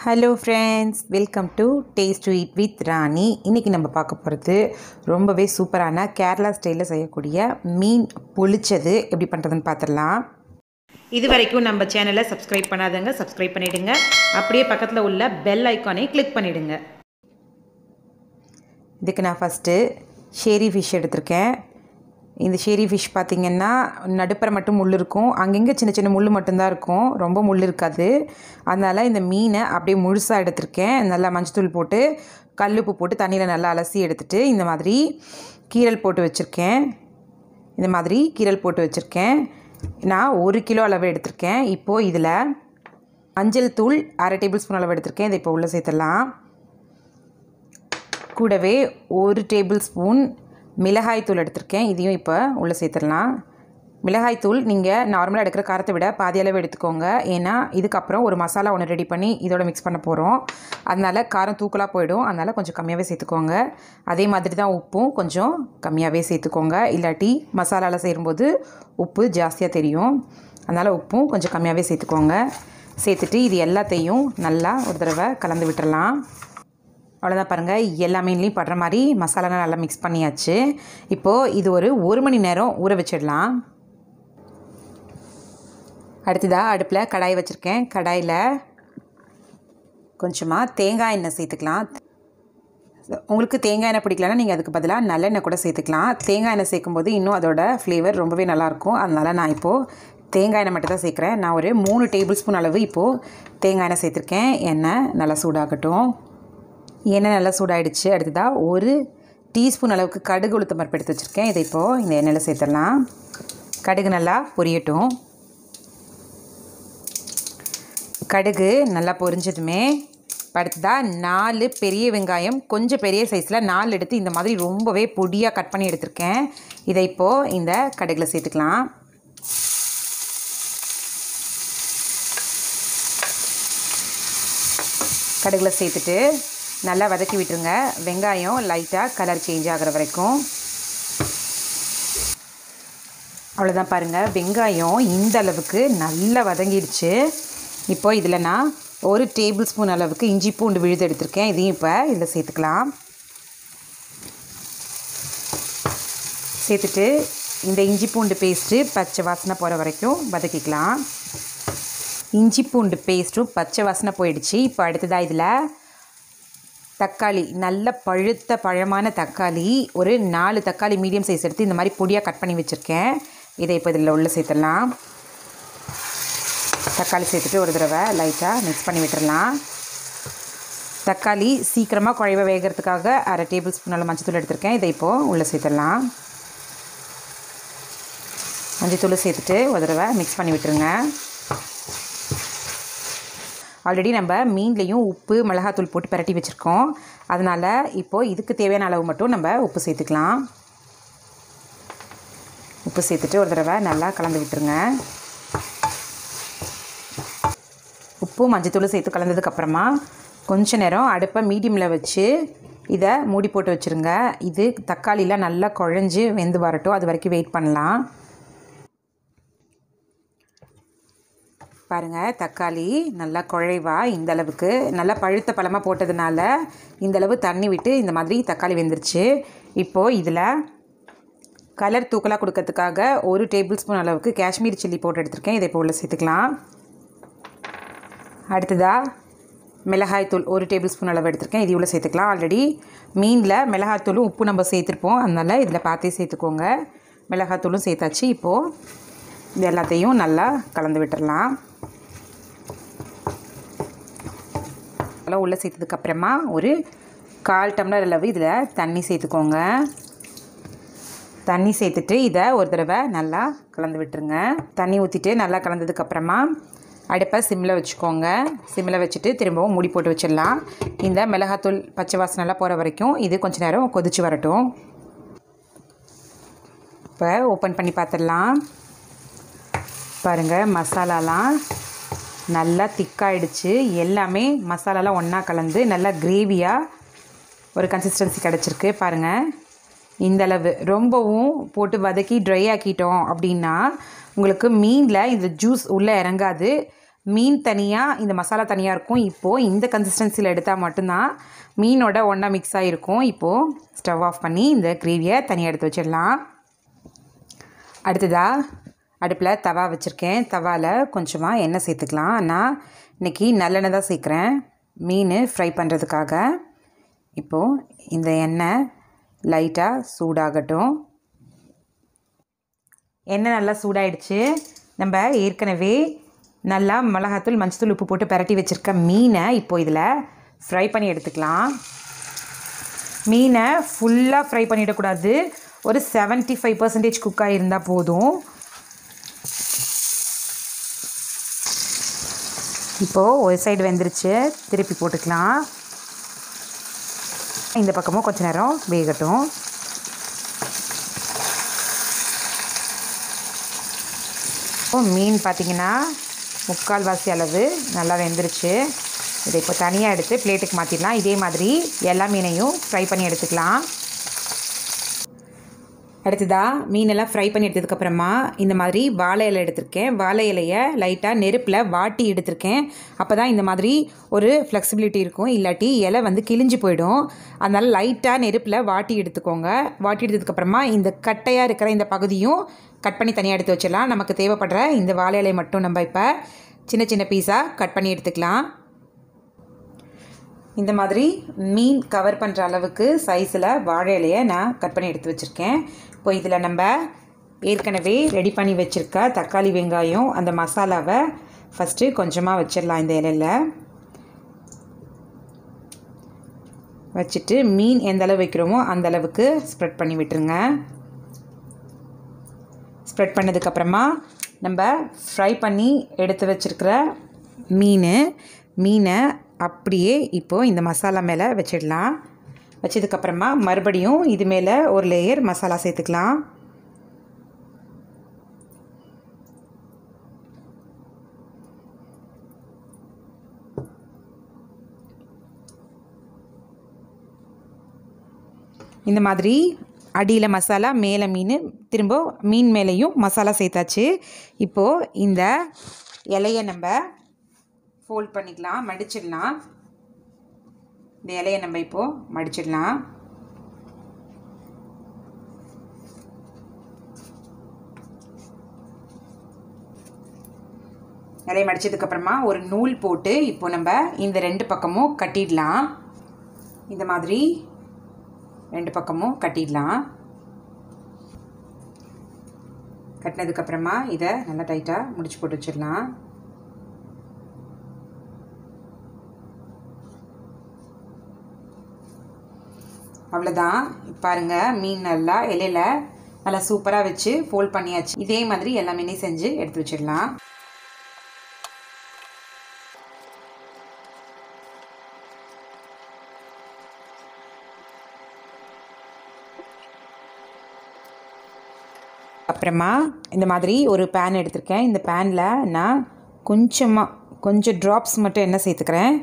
Hello friends, welcome to taste to eat with Rani. இன்றைக்கி நம்ம பார்க்க போகிறது ரொம்பவே சூப்பரான கேரளா ஸ்டைலில் செய்யக்கூடிய மீன் பொளிச்சது எப்படி பண்ணுறதுன்னு பார்த்துடலாம். இது வரைக்கும் நம்ம சேனலை சப்ஸ்கிரைப் பண்ணாதவங்க சப்ஸ்கிரைப் பண்ணிவிடுங்க. அப்படியே பக்கத்தில் உள்ள பெல் ஐக்கானை கிளிக் பண்ணிவிடுங்க. இதுக்கு நான் ஃபஸ்ட்டு ஷேரி ஃபிஷ் எடுத்திருக்கேன். இந்த ஷேரி ஃபிஷ் பார்த்திங்கன்னா நடுப்புற மட்டும் முள் இருக்கும், அங்கங்கே சின்ன சின்ன முள் மட்டும்தான் இருக்கும், ரொம்ப முள் இருக்காது. அதனால் இந்த மீனை அப்படியே முழுசாக எடுத்திருக்கேன். நல்லா மஞ்சத்தூள் போட்டு கல்லுப்பு போட்டு தண்ணியில் நல்லா அலசி எடுத்துகிட்டு இந்த மாதிரி கீரல் போட்டு வச்சுருக்கேன். நான் 1 கிலோ அளவு எடுத்திருக்கேன். இப்போது இதில் மஞ்சள் தூள் 1/2 டேபிள் ஸ்பூன் அளவு எடுத்திருக்கேன். இதை இப்போ உள்ளே சேர்த்துடலாம். கூடவே 1 டேபிள் ஸ்பூன் மிளகாய் தூள் எடுத்திருக்கேன். இதையும் இப்போ உள்ளே சேர்த்துடலாம். மிளகாய் தூள் நீங்கள் நார்மலாக எடுக்கிற காரத்தை விட பாதி அளவு எடுத்துக்கோங்க. ஏன்னா இதுக்கப்புறம் ஒரு மசாலா ஒன்று ரெடி பண்ணி இதோட மிக்ஸ் பண்ண போகிறோம். அதனால் காரம் தூக்கலாக போயிடும். அதனால் கொஞ்சம் கம்மியாகவே சேர்த்துக்கோங்க. அதே மாதிரி தான் உப்பும் கொஞ்சம் கம்மியாகவே சேர்த்துக்கோங்க. இல்லாட்டி மசாலாவில் சேரும்போது உப்பு ஜாஸ்தியாக தெரியும். அதனால் உப்பும் கொஞ்சம் கம்மியாகவே சேர்த்துக்கோங்க. சேர்த்துட்டு இது எல்லாத்தையும் நல்லா ஒரு தடவை கலந்து விட்டுறலாம். அவ்வளோதான், பாருங்கள், எல்லா மீன்லேயும் படுற மாதிரி மசாலாலாம் நல்லா மிக்ஸ் பண்ணியாச்சு. இப்போது இது ஒரு 1 மணி நேரம் ஊற வச்சிடலாம். அடுத்ததாக அடுப்பில் கடாய் வச்சுருக்கேன். கடாயில் கொஞ்சமாக தேங்காய் எண்ணெய் சேர்த்துக்கலாம். உங்களுக்கு தேங்காய் எண்ணெய் பிடிக்கலன்னா நீங்கள் அதுக்கு பதிலாக நல்லெண்ணெய் கூட சேர்த்துக்கலாம். தேங்காய் எண்ணெய் சேர்க்கும்போது இன்னும் அதோட ஃப்ளேவர் ரொம்பவே நல்லாயிருக்கும். அதனால் நான் இப்போது தேங்காய் எண்ணெய் மட்டும் தான் சேர்க்குறேன். நான் ஒரு 3 டேபிள் ஸ்பூன் அளவு இப்போது தேங்காய் எண்ணெய் சேர்த்துருக்கேன். எண்ணெய் நல்லா சூடாகட்டும். எண்ணெய் நல்லா சூடாகிடுச்சு. அடுத்ததாக 1 டீஸ்பூன் அளவுக்கு கடுகு உளுத்தம் பருப்பு எடுத்து வச்சுருக்கேன். இதை இப்போது இந்த எண்ணெயில் சேர்த்துடலாம். கடுகு நல்லா பொரியட்டும். கடுகு நல்லா பொரிஞ்சதுமே அடுத்ததாக 4 பெரிய வெங்காயம், கொஞ்சம் பெரிய சைஸில் 4 எடுத்து இந்த மாதிரி ரொம்பவே பொடியாக கட் பண்ணி எடுத்திருக்கேன். இதை இப்போது இந்த கடுகில் சேர்த்துக்கலாம். கடுகில் சேர்த்துட்டு நல்லா வதக்கி விட்டுருங்க. வெங்காயம் லைட்டாக கலர் சேஞ்ச் ஆகிற வரைக்கும். அவ்வளோதான், பாருங்கள், வெங்காயம் இந்த அளவுக்கு நல்லா வதங்கிடுச்சு. இப்போது இதில் நான் 1 டேபிள் ஸ்பூன் அளவுக்கு இஞ்சி பூண்டு விழுது எடுத்திருக்கேன். இதையும் இப்போ இதில் சேர்த்துக்கலாம். சேர்த்துட்டு இந்த இஞ்சி பூண்டு பேஸ்ட்டு பச்சை வாசனை போகிற வரைக்கும் வதக்கிக்கலாம். இஞ்சி பூண்டு பேஸ்ட்டும் பச்சை வாசனை போயிடுச்சு. இப்போ அடுத்ததாக இதில் தக்காளி, நல்ல பழமான தக்காளி, ஒரு 4 தக்காளி மீடியம் சைஸ் எடுத்து இந்த மாதிரி பொடியாக கட் பண்ணி வச்சுருக்கேன். இதை இப்போ இதில் உள்ளே சேர்த்துடலாம். தக்காளி சேர்த்துட்டு ஒரு தடவை லைட்டாக மிக்ஸ் பண்ணி விட்டுடலாம். தக்காளி சீக்கிரமாக குழைவ வேகிறதுக்காக 1/2 டேபிள் ஸ்பூன் அளவு மஞ்சத்தூள் எடுத்திருக்கேன். இதை இப்போது உள்ளே சேர்த்துடலாம். மஞ்சத்தூள் சேர்த்துட்டு ஒரு தடவை மிக்ஸ் பண்ணி விட்டுருங்க. ஆல்ரெடி நம்ம மீன்லேயும் உப்பு மிளகாத்தூள் போட்டு பரட்டி வச்சுருக்கோம். அதனால் இப்போது இதுக்கு தேவையான அளவு மட்டும் நம்ம உப்பு சேர்த்துக்கலாம். உப்பு சேர்த்துட்டு ஒரு தடவை நல்லா கலந்து விட்டுருங்க. உப்பு மஞ்சத்தூள் சேர்த்து கலந்ததுக்கப்புறமா கொஞ்ச நேரம் அடுப்பை மீடியமில் வச்சு இதை மூடி போட்டு வச்சுருங்க. இது தக்காளிலாம் நல்லா குழஞ்சி வெந்து வரட்டும், அது வரைக்கும் வெயிட் பண்ணலாம். பாருங்கள், தக்காளி நல்லா குழைவா இந்த அளவுக்கு நல்லா பழுத்த பழமாக போட்டதுனால இந்தளவு தண்ணி விட்டு இந்த மாதிரி தக்காளி வெந்துருச்சு. இப்போது இதில் கலர் தூக்கலாக கொடுக்கறதுக்காக 1 டேபிள் ஸ்பூன் அளவுக்கு காஷ்மீர் சில்லி போட்டு எடுத்திருக்கேன். இதை இப்போ உள்ள சேர்த்துக்கலாம். அடுத்ததாக மிளகாய்த்தூள் 1 டேபிள் ஸ்பூன் அளவு எடுத்திருக்கேன். இது உள்ள சேர்த்துக்கலாம். ஆல்ரெடி மீனில் மிளகாய்த்தூளும் உப்பு நம்ம சேர்த்துருப்போம், அதனால் இதில் பார்த்தே சேர்த்துக்கோங்க. மிளகாய்த்தூளும் சேர்த்தாச்சு. இப்போது இது எல்லாத்தையும் நல்லா கலந்து விட்டுடலாம். அதெல்லாம் உள்ளே சேர்த்ததுக்கப்புறமா ஒரு 1/4 டம்ளர் அளவு இதில் தண்ணி சேர்த்துக்கோங்க. தண்ணி சேர்த்துட்டு இதை ஒரு தடவை நல்லா கலந்து விட்டுருங்க. தண்ணி ஊற்றிட்டு நல்லா கலந்ததுக்கப்புறமா அடுப்பை சிம்மில் வச்சுக்கோங்க. சிம்மில் வச்சுட்டு திரும்பவும் மூடி போட்டு வச்சிடலாம். இந்த மிளகாத்தூள் பச்சை வாசனைலாம் போகிற வரைக்கும் இது கொஞ்சம் நேரம் கொதித்து வரட்டும். இப்போ ஓப்பன் பண்ணி பார்த்துடலாம். பாருங்கள், மசாலாலாம் நல்லா திக்காயிடுச்சு. எல்லாமே மசாலாலாம் ஒன்றா கலந்து நல்லா கிரேவியாக ஒரு கன்சிஸ்டன்சி கிடச்சிருக்கு. பாருங்கள், இந்தளவு ரொம்பவும் போட்டு வதக்கி ட்ரை ஆக்கிட்டோம் அப்படின்னா உங்களுக்கு மீனில் இந்த ஜூஸ் உள்ளே இறங்காது. மீன் தனியாக இந்த மசாலா தனியாக இருக்கும். இப்போது இந்த கன்சிஸ்டன்சியில் எடுத்தால் மட்டும்தான் மீனோட ஒன்றா மிக்ஸ் ஆகிருக்கும். இப்போது ஸ்டவ் ஆஃப் பண்ணி இந்த கிரேவியை தனியாக எடுத்து வச்சிடலாம். அடுத்ததாக அடுப்பில் தவா வச்சுருக்கேன். தவாவில் கொஞ்சமாக எண்ணெய் சேர்த்துக்கலாம். நான் இன்றைக்கி நல்லெண்ணெய் தான் சேர்க்குறேன் மீன் ஃப்ரை பண்ணுறதுக்காக. இப்போது இந்த எண்ணெய் லைட்டாக சூடாகட்டும். எண்ணெய் நல்லா சூடாயிடுச்சு. நம்ம ஏற்கனவே நல்லா மிளகாத்தூள் மஞ்சத்தூள் உப்பு போட்டு பரட்டி வச்சுருக்க மீனை இப்போது இதில் ஃப்ரை பண்ணி எடுத்துக்கலாம். மீனை ஃபுல்லாக ஃப்ரை பண்ணிடக்கூடாது. ஒரு 75% குக் ஆகியிருந்தால் போதும். இப்போது ஒரு சைடு வெந்துருச்சு, திருப்பி போட்டுக்கலாம். இந்த பக்கமும் கொஞ்ச நேரம் வேகட்டும். மீன் பார்த்திங்கன்னா 3/4 அளவு நல்லா வெந்துருச்சு. இதை இப்போ தனியாக எடுத்து பிளேட்டுக்கு மாற்றிடலாம். இதே மாதிரி எல்லா மீனையும் ஃப்ரை பண்ணி எடுத்துக்கலாம். அடுத்ததாக மீனெல்லாம் ஃப்ரை பண்ணி எடுத்ததுக்கப்புறமா இந்த மாதிரி வாழை இலை எடுத்திருக்கேன். வாழை இலையை லைட்டாக நெருப்பில் வாட்டி எடுத்திருக்கேன். அப்போ தான் இந்த மாதிரி ஒரு ஃப்ளெக்சிபிலிட்டி இருக்கும். இல்லாட்டி இலை வந்து கிழிஞ்சு போயிடும். அதனால் லைட்டாக நெருப்பில் வாட்டி எடுத்துக்கோங்க. வாட்டி எடுத்ததுக்கப்புறமா இந்த கட்டையாக இருக்கிற இந்த பகுதியும் கட் பண்ணி தனியாக எடுத்து வச்சிடலாம். நமக்கு தேவைப்படுற இந்த வாழை இலை மட்டும் நம்ம இப்போ சின்ன சின்ன பீஸாக கட் பண்ணி எடுத்துக்கலாம். இந்த மாதிரி மீன் கவர் பண்ணுற அளவுக்கு சைஸில் வாழை இலையை நான் கட் பண்ணி எடுத்து வச்சுருக்கேன். இப்போ இதில் நம்ம ஏற்கனவே ரெடி பண்ணி வச்சுருக்க தக்காளி வெங்காயம் அந்த மசாலாவை ஃபஸ்ட்டு கொஞ்சமாக வச்சிடலாம். இந்த இலையில் வச்சுட்டு மீன் எந்த அளவு வைக்கிறோமோ அந்த அளவுக்கு ஸ்ப்ரெட் பண்ணி விட்டுருங்க. ஸ்ப்ரெட் பண்ணதுக்கப்புறமா நம்ம ஃப்ரை பண்ணி எடுத்து வச்சுருக்கிற மீனை அப்படியே இப்போது இந்த மசாலா மேலே வச்சிடலாம். வச்சதுக்கப்புறமா மறுபடியும் இது மேலே ஒரு லேயர் மசாலா சேர்த்துக்கலாம். இந்த மாதிரி அடியில் மசாலா, மேலே மீன், திரும்ப மீன் மேலேயும் மசாலா சேர்த்தாச்சு. இப்போது இந்த இலையை நம்ம ஃபோல்ட் பண்ணிக்கலாம், மடிச்சிடலாம். இந்த இலையை நம்ம இப்போது மடிச்சிடலாம். இலையை மடித்ததுக்கப்புறமா ஒரு நூல் போட்டு இப்போ நம்ம இந்த 2 பக்கமும் கட்டிடலாம். இந்த மாதிரி 2 பக்கமும் கட்டிடலாம். கட்டினதுக்கப்புறமா இதை நல்லா டைட்டாக முடிச்சு போட்டு வச்சிடலாம். அவ்வளோதான். பாருங்கள், மீன் நல்லா இலையில் நல்லா சூப்பராக வச்சு ஃபோல்ட் பண்ணியாச்சு. இதே மாதிரி எல்லா மீனையும் செஞ்சு எடுத்து வச்சிடலாம். அப்புறமா இந்த மாதிரி ஒரு பேன் எடுத்திருக்கேன். இந்த பேனில் நான் கொஞ்சம் ட்ராப்ஸ் மட்டும் எண்ணெய் சேர்த்துக்கிறேன்.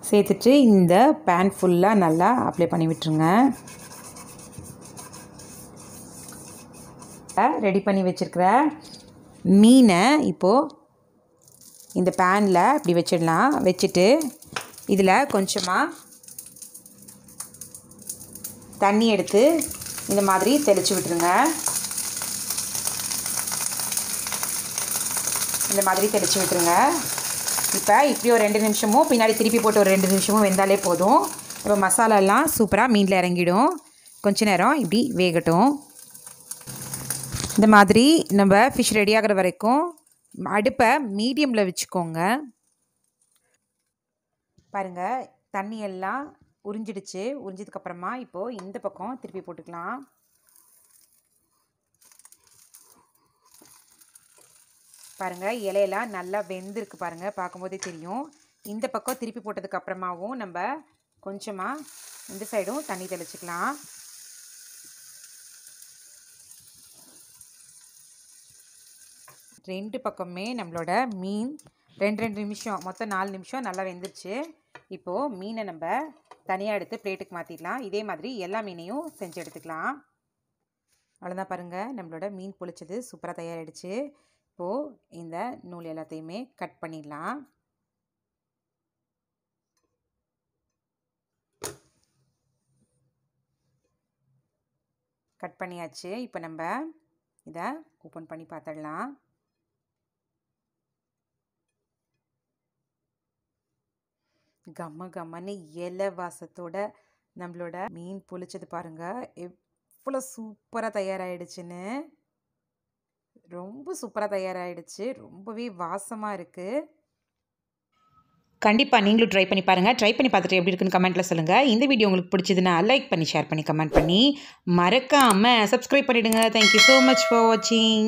சேர்த்துட்டு இந்த பேன் ஃபுல்லாக நல்லா அப்ளை பண்ணி விட்டுருங்க. ரெடி பண்ணி வச்சுருக்கிற மீனை இப்போது இந்த பேனில் இப்படி வச்சிடலாம். வச்சுட்டு இதில் கொஞ்சமாக தண்ணி எடுத்து இந்த மாதிரி தெளித்து விட்டுருங்க. இந்த மாதிரி தெளித்து விட்டுருங்க. இப்போ இப்படி ஒரு 2 நிமிஷமும் பின்னாடி திருப்பி போட்டு ஒரு 2 நிமிஷமும் வெந்தாலே போதும். இப்போ மசாலாலாம் சூப்பராக மீனில் இறங்கிடும். கொஞ்ச நேரம் இப்படி வேகட்டும். இந்த மாதிரி நம்ம ஃபிஷ் ரெடி ஆகிற வரைக்கும் அடுப்பை மீடியமில் வச்சுக்கோங்க. பாருங்கள், தண்ணி எல்லாம் உறிஞ்சிடுச்சு. உறிஞ்சதுக்கப்புறமா இப்போது இந்த பக்கம் திருப்பி போட்டுக்கலாம். பாருங்கள், இலையெல்லாம் நல்லா வெந்திருக்கு. பாருங்கள், பார்க்கும்போதே தெரியும். இந்த பக்கம் திருப்பி போட்டதுக்கு அப்புறமாவும் நம்ம கொஞ்சமாக இந்த சைடும் தண்ணி தெளிச்சுக்கலாம். ரெண்டு பக்கமே நம்மளோட மீன் 2 நிமிஷம், மொத்தம் 4 நிமிஷம் நல்லா வெந்துருச்சு. இப்போது மீனை நம்ம தனியாக எடுத்து பிளேட்டுக்கு மாற்றிடலாம். இதே மாதிரி எல்லா மீனையும் செஞ்சு எடுத்துக்கலாம். அவ்வளோதான். பாருங்கள், நம்மளோட மீன் பொளிச்சது சூப்பராக தயாராகிடுச்சு. இப்போது இந்த நூல் எல்லாத்தையுமே கட் பண்ணிடலாம். கட் பண்ணியாச்சு. இப்போ நம்ம இதை ஓப்பன் பண்ணி பார்த்துடலாம். கம்ம கம்மன்னு இலை வாசத்தோட நம்மளோட மீன் பொரிச்சது பாருங்கள் எவ்வளோ சூப்பராக தயாராகிடுச்சுன்னு. ரொம்ப சூப்பராக தயாராகிடுச்சு. ரொம்பவே வாசமாக இருக்குது. கண்டிப்பாக நீங்களும் ட்ரை பண்ணி பாருங்கள். ட்ரை பண்ணி பார்த்துட்டு எப்படி இருக்குன்னு கமெண்ட்டில் சொல்லுங்கள். இந்த வீடியோ உங்களுக்கு பிடிச்சதுன்னா லைக் பண்ணி, ஷேர் பண்ணி, கமெண்ட் பண்ணி, மறக்காமல் சப்ஸ்கிரைப் பண்ணிவிடுங்க. தேங்க்யூ ஸோ மச் ஃபார் வாட்சிங்.